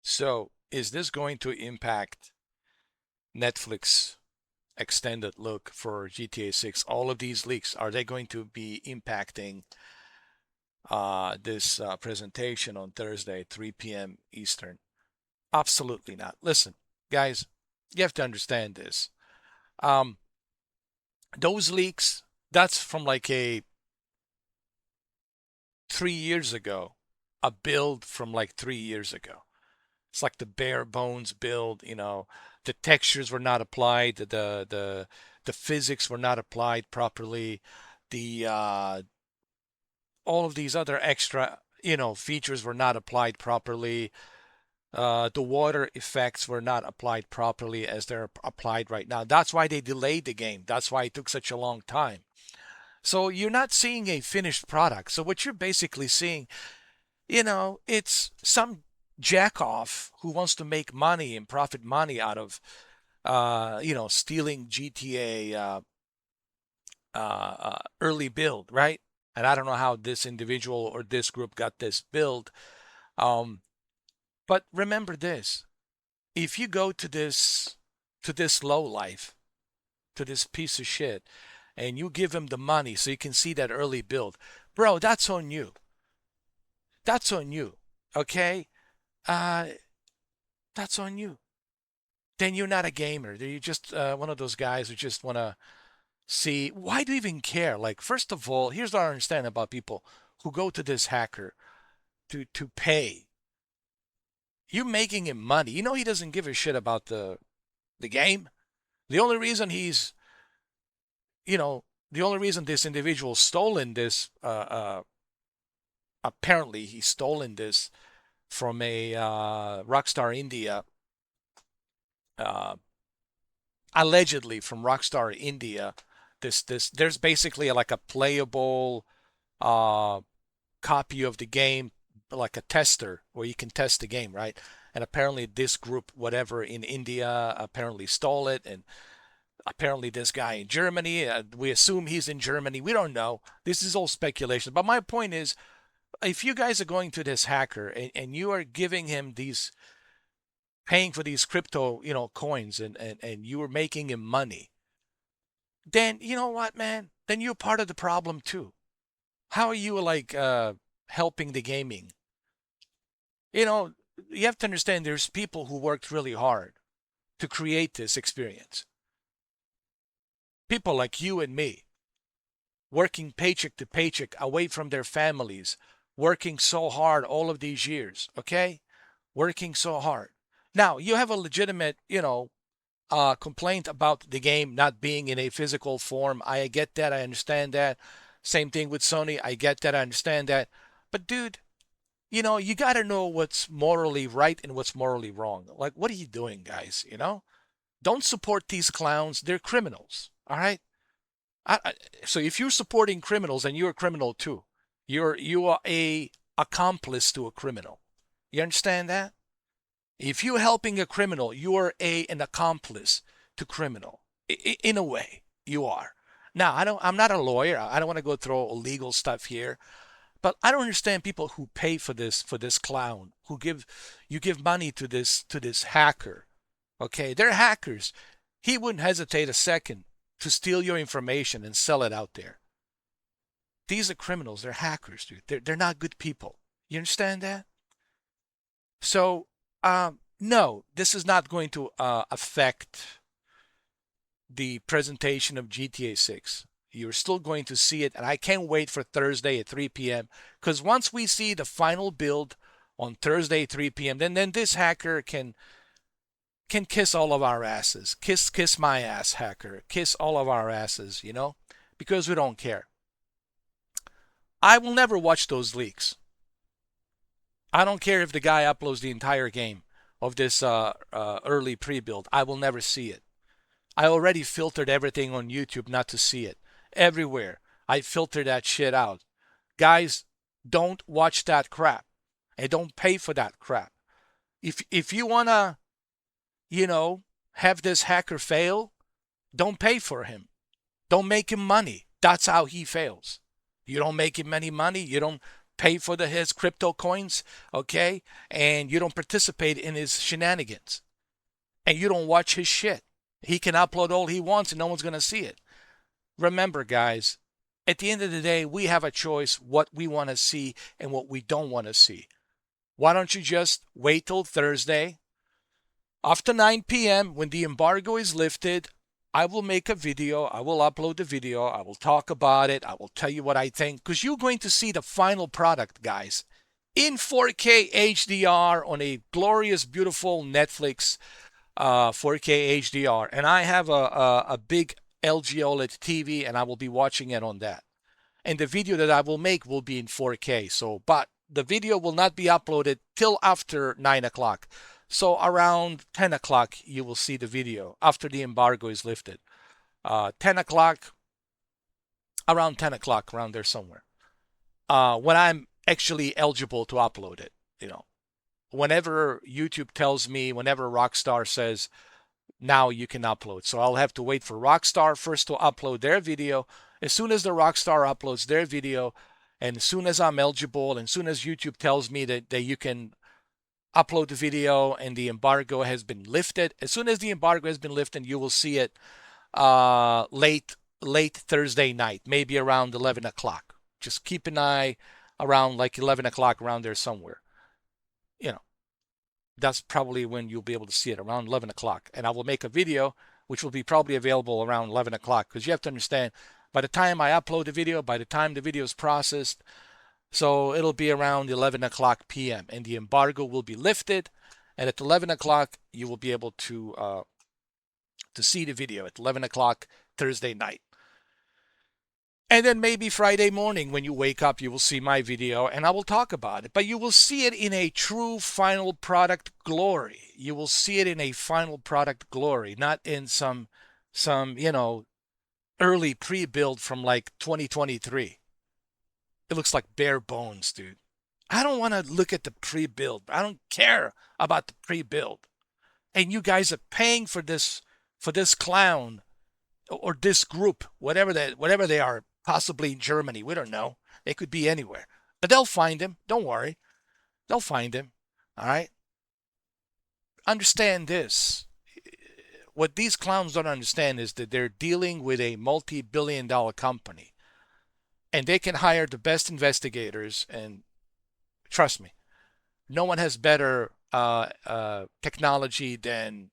So, is this going to impact Netflix extended look for GTA 6? All of these leaks, are they going to be impacting this presentation on Thursday, 3 p.m. Eastern? Absolutely not. Listen, guys, you have to understand this. Um, those leaks, that's from like a 3 years ago, a build from like 3 years ago. It's like the bare bones build, the textures were not applied, the physics were not applied properly, the all of these other extra, features were not applied properly. The water effects were not applied properly as they're applied right now. That's why they delayed the game. That's why it took such a long time. So you're not seeing a finished product. So what you're basically seeing, it's some jack off who wants to make money and profit money out of, stealing GTA early build, right? And I don't know how this individual or this group got this build. Um, but remember this: if you go to this low life, to this piece of shit, and you give him the money so you can see that early build, bro, that's on you. That's on you. Okay? Uh, that's on you. Then you're not a gamer. You're just one of those guys who just want to see. Why do you even care? Like, first of all, here's what I understand about people who go to this hacker to pay. You're making him money. You know he doesn't give a shit about the game. The only reason he's, you know, the only reason this individual stolen this, apparently he's stolen this from a Rockstar India, uh, allegedly from Rockstar India. There's basically like a playable uh, copy of the game, like a tester where you can test the game, right? And apparently this group, whatever in India, apparently stole it, and apparently this guy in Germany, we assume he's in Germany. We don't know. This is all speculation. But my point is, if you guys are going to this hacker and you are giving him these, paying for these crypto, coins, and you are making him money, then you know what, man? Then you're part of the problem too. How are you like helping the gaming? You know, you have to understand there's people who worked really hard to create this experience. People like you and me, working paycheck to paycheck away from their families, working so hard all of these years, okay? Working so hard. Now, you have a legitimate, complaint about the game not being in a physical form. I get that. I understand that. Same thing with Sony. I get that. I understand that. But dude, you got to know what's morally right and what's morally wrong. Like, what are you doing, guys? Don't support these clowns. They're criminals. All right. So if you're supporting criminals, and you're a criminal too, you are a accomplice to a criminal. You understand that? If you're helping a criminal, you are an accomplice to criminal. In a way, you are. Now, I'm not a lawyer. I don't want to go through legal stuff here, but I don't understand people who pay for this clown, you give money to this hacker. Okay, they're hackers. He wouldn't hesitate a second to steal your information and sell it out there. These are criminals. They're hackers, dude. They're not good people. You understand that? So, no, this is not going to affect the presentation of GTA 6. You're still going to see it, and I can't wait for Thursday at 3 p.m. Because once we see the final build on Thursday 3 p.m., then this hacker can kiss all of our asses. Kiss my ass, hacker. Kiss all of our asses, because we don't care. I will never watch those leaks. I don't care if the guy uploads the entire game of this early pre-build. I will never see it. I already filtered everything on YouTube not to see it. Everywhere. I filter that shit out. Guys, don't watch that crap. And don't pay for that crap. If you wanna, have this hacker fail, don't pay for him. Don't make him money. That's how he fails. You don't make him any money, you don't pay for his crypto coins, okay, and you don't participate in his shenanigans, and you don't watch his shit. He can upload all he wants and no one's going to see it. Remember, guys, at the end of the day, we have a choice what we want to see and what we don't want to see. Why don't you just wait till Thursday after 9 p.m. when the embargo is lifted? I will make a video. I will upload the video. I will talk about it. I will tell you what I think, because you're going to see the final product, guys, in 4K HDR on a glorious, beautiful Netflix 4K HDR. And I have a big LG OLED TV, and I will be watching it on that. And the video that I will make will be in 4K. So, but the video will not be uploaded till after 9 o'clock. So around 10 o'clock, you will see the video after the embargo is lifted. 10 o'clock, around 10 o'clock, around there somewhere. When I'm actually eligible to upload it, you know. Whenever YouTube tells me, whenever Rockstar says, now you can upload. So I'll have to wait for Rockstar first to upload their video. As soon as the Rockstar uploads their video, and as soon as I'm eligible, and as soon as YouTube tells me that you can upload the video and the embargo has been lifted, as soon as the embargo has been lifted, you will see it late Thursday night, maybe around 11 o'clock. Just keep an eye around like 11 o'clock, around there somewhere. You know, that's probably when you'll be able to see it, around 11 o'clock. And I will make a video which will be probably available around 11 o'clock, because you have to understand, by the time I upload the video, by the time the video is processed, so it'll be around 11 o'clock p.m. and the embargo will be lifted. And at 11 o'clock, you will be able to see the video at 11 o'clock Thursday night. And then maybe Friday morning when you wake up, you will see my video and I will talk about it. But you will see it in a true final product glory. You will see it in a final product glory, not in some early pre-build from like 2023. It looks like bare bones, dude. I don't want to look at the pre-build. I don't care about the pre-build. And you guys are paying for this clown or this group, whatever they are, possibly in Germany. We don't know. They could be anywhere. But they'll find him. Don't worry. They'll find him. All right? Understand this. What these clowns don't understand is that they're dealing with a multi-billion-dollar company. And they can hire the best investigators. And trust me, no one has better technology than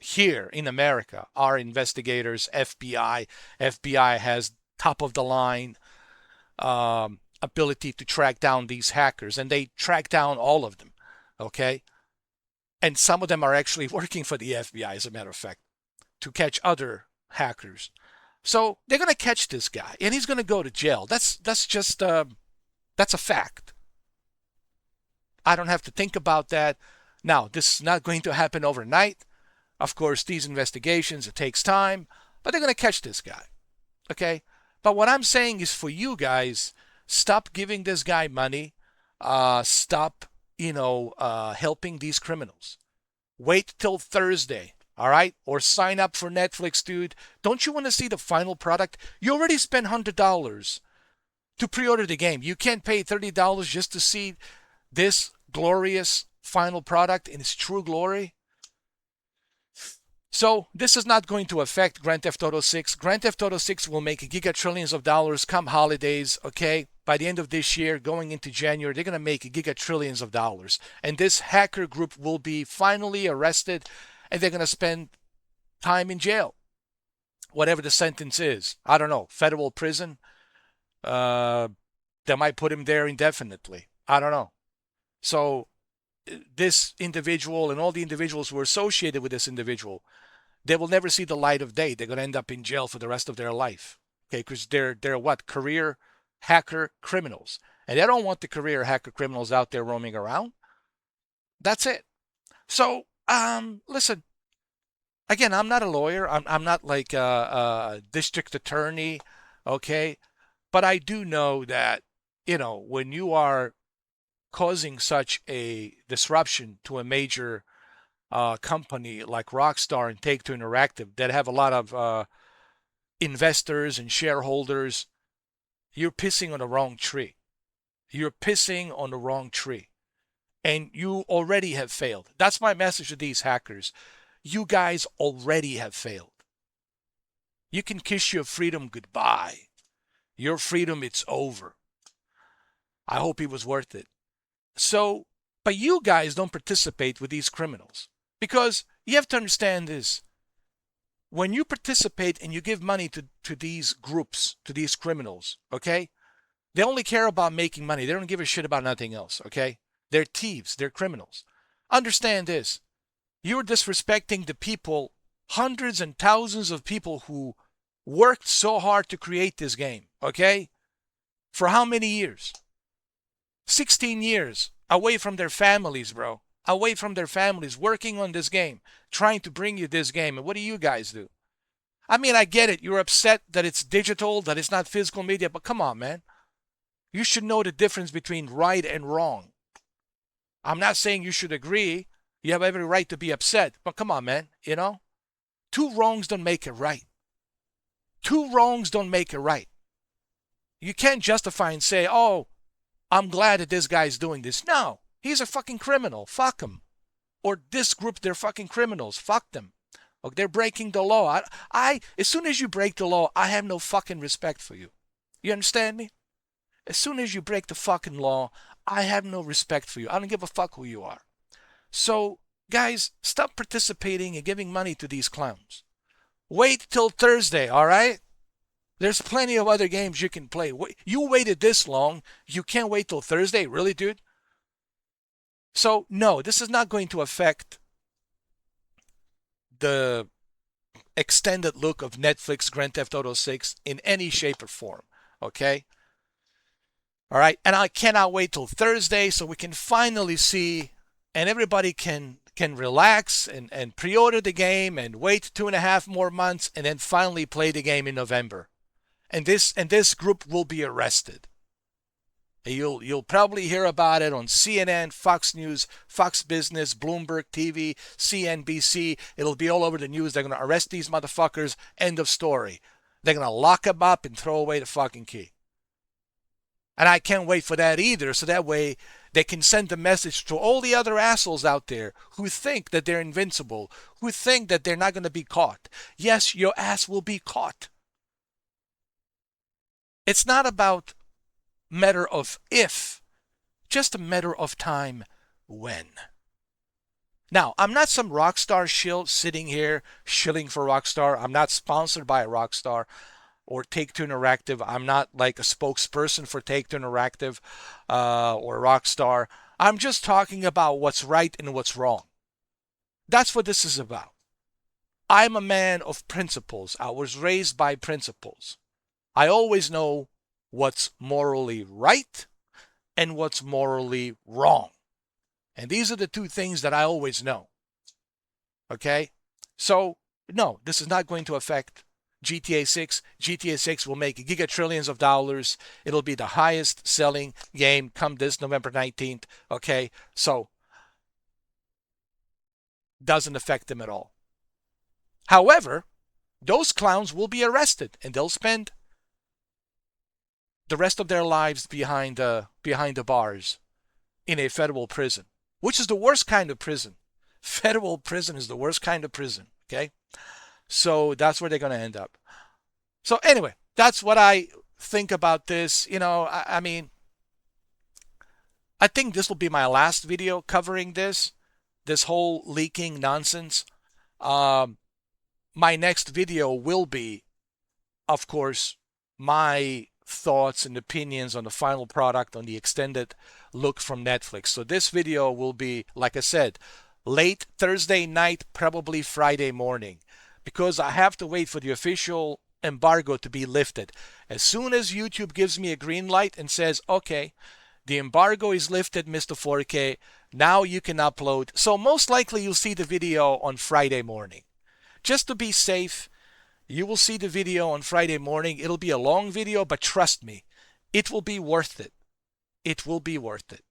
here in America. Our investigators, FBI has top of the line ability to track down these hackers, and they track down all of them. Okay, and some of them are actually working for the FBI, as a matter of fact, to catch other hackers. So they're going to catch this guy, and he's going to go to jail. That's just that's a fact. I don't have to think about that. Now, this is not going to happen overnight. Of course, these investigations, it takes time, but they're going to catch this guy. Okay? But what I'm saying is, for you guys, stop giving this guy money. Stop, helping these criminals. Wait till Thursday. All right? Or sign up for Netflix, dude. Don't you want to see the final product? You already spent $100 to pre-order the game. You can't pay $30 just to see this glorious final product in its true glory. So this is not going to affect Grand Theft Auto 6. Grand Theft Auto 6 will make gigatrillions of dollars come holidays, okay? By the end of this year, going into January, they're going to make gigatrillions of dollars. And this hacker group will be finally arrested, and they're going to spend time in jail. Whatever the sentence is. I don't know. Federal prison. They might put him there indefinitely. I don't know. So this individual and all the individuals who are associated with this individual, they will never see the light of day. They're going to end up in jail for the rest of their life. Okay, because they're what? Career hacker criminals. And they don't want the career hacker criminals out there roaming around. That's it. So, listen. Again, I'm not a lawyer. I'm not like a district attorney. Okay, but I do know that, when you are causing such a disruption to a major company like Rockstar and Take-Two Interactive that have a lot of investors and shareholders, you're pissing on the wrong tree. You're pissing on the wrong tree. And you already have failed. That's my message to these hackers. You guys already have failed. You can kiss your freedom goodbye. Your freedom, it's over. I hope it was worth it. So, but you guys don't participate with these criminals. Because you have to understand this. When you participate and you give money to these groups, to these criminals, okay? They only care about making money. They don't give a shit about nothing else, okay? They're thieves. They're criminals. Understand this. You're disrespecting the people, hundreds and thousands of people who worked so hard to create this game, okay? For how many years? 16 years away from their families, bro. Away from their families, working on this game, trying to bring you this game. And what do you guys do? I mean, I get it. You're upset that it's digital, that it's not physical media, but come on, man. You should know the difference between right and wrong. I'm not saying you should agree. You have every right to be upset, but come on, man. You know, two wrongs don't make it right. Two wrongs don't make it right. You can't justify and say, oh, I'm glad that this guy's doing this. No, he's a fucking criminal. Fuck him. Or this group, they're fucking criminals. Fuck them. Okay, they're breaking the law. As soon as you break the law, I have no fucking respect for you. You understand me? As soon as you break the fucking law, I have no respect for you. I don't give a fuck who you are. So, guys, stop participating and giving money to these clowns. Wait till Thursday, all right? There's plenty of other games you can play. You waited this long. You can't wait till Thursday? Really, dude? So, no, this is not going to affect the extended look of Netflix Grand Theft Auto 6 in any shape or form, okay? All right, and I cannot wait till Thursday so we can finally see, and everybody can relax and pre-order the game and wait 2.5 more months and then finally play the game in November. And this group will be arrested. You'll probably hear about it on CNN, Fox News, Fox Business, Bloomberg TV, CNBC. It'll be all over the news. They're going to arrest these motherfuckers. End of story. They're going to lock them up and throw away the fucking key. And I can't wait for that either, so that way they can send a message to all the other assholes out there who think that they're invincible, who think that they're not going to be caught. Yes, your ass will be caught. It's not about matter of if, just a matter of time when. Now, I'm not some Rockstar shill sitting here shilling for Rockstar. I'm not sponsored by a Rockstar or Take-Two Interactive. I'm not like a spokesperson for Take-Two Interactive or Rockstar. I'm just talking about what's right and what's wrong. That's what this is about. I'm a man of principles. I was raised by principles. I always know what's morally right and what's morally wrong. And these are the two things that I always know. Okay? So, no, this is not going to affect GTA 6. GTA 6 will make gigatrillions of dollars. It'll be the highest selling game come this November 19th. Okay? So, doesn't affect them at all. However, those clowns will be arrested and they'll spend the rest of their lives behind the bars in a federal prison, which is the worst kind of prison. Federal prison is the worst kind of prison, okay? So that's where they're going to end up. So anyway, that's what I think about this. You know, I mean, I think this will be my last video covering this whole leaking nonsense. My next video will be, of course, my thoughts and opinions on the final product, on the extended look from Netflix. So this video will be, like I said, late Thursday night, probably Friday morning, because I have to wait for the official embargo to be lifted. As soon as YouTube gives me a green light and says, okay, the embargo is lifted, Mr. 4K, now you can upload. So most likely you'll see the video on Friday morning. Just to be safe, you will see the video on Friday morning. It'll be a long video, but trust me, it will be worth it. It will be worth it.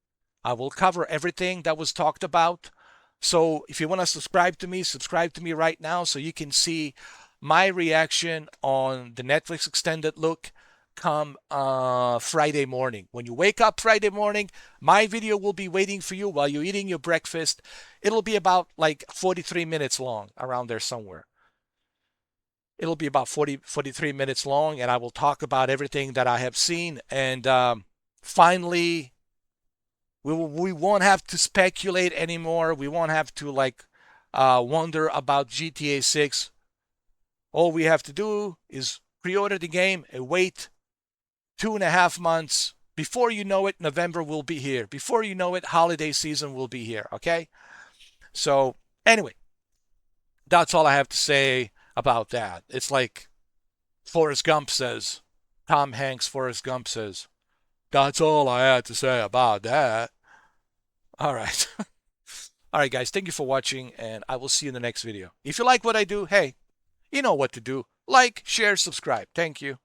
I will cover everything that was talked about. So if you want to subscribe to me right now so you can see my reaction on the Netflix extended look come Friday morning. When you wake up Friday morning, my video will be waiting for you while you're eating your breakfast. It'll be about like 43 minutes long, around there somewhere. It'll be about 43 minutes long, and I will talk about everything that I have seen. And finally, we won't have to speculate anymore. We won't have to like wonder about GTA 6. All we have to do is pre-order the game and wait 2.5 months. Before you know it, November will be here. Before you know it, holiday season will be here. Okay? So, anyway, that's all I have to say about that. It's like Forrest Gump says, Tom Hanks, Forrest Gump says, that's all I had to say about that. All right. All right, guys, thank you for watching, and I will see you in the next video. If you like what I do, hey, you know what to do. Like, share, subscribe. Thank you.